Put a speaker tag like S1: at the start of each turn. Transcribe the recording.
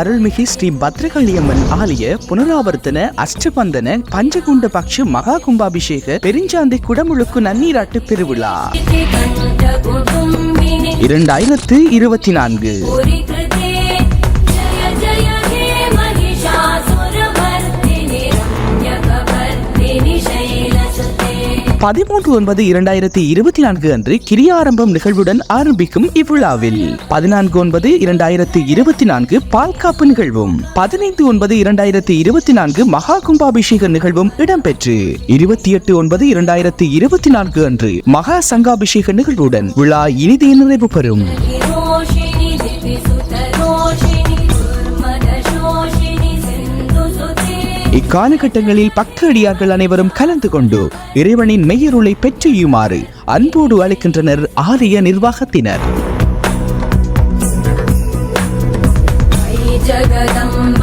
S1: அருள்மிகு ஸ்ரீ பத்ரகாளியம்மன் ஆலய புனராவர்த்தன அஷ்டபந்தன பஞ்சகுண்ட பக்ஷ மகா கும்பாபிஷேக பெருஞ்சாந்தி குடமுழுக்கு நன்னீராட்டு பெருவிழா 2024. 13/9/2024 அன்று கிரியாரம்பம் நிகழ்வுடன் ஆரம்பிக்கும் இவ்விழாவில் 14/9/2024 பால்காப்பு நிகழ்வும் 15/9/2024 மகா கும்பாபிஷேக நிகழ்வும் இடம்பெற்று 28/9/2024 அன்று மகா சங்காபிஷேக நிகழ்வுடன் விழா இனிதே நிறைவு பெறும். இக்காலகட்டங்களில் பக்த அடியார்கள் அனைவரும் கலந்து கொண்டு இறைவனின் மெய்யருளை பெற்றியுமாறு அன்போடு அழைக்கின்றனர் ஆலய நிர்வாகத்தினர்.
S2: ஜகதம்ப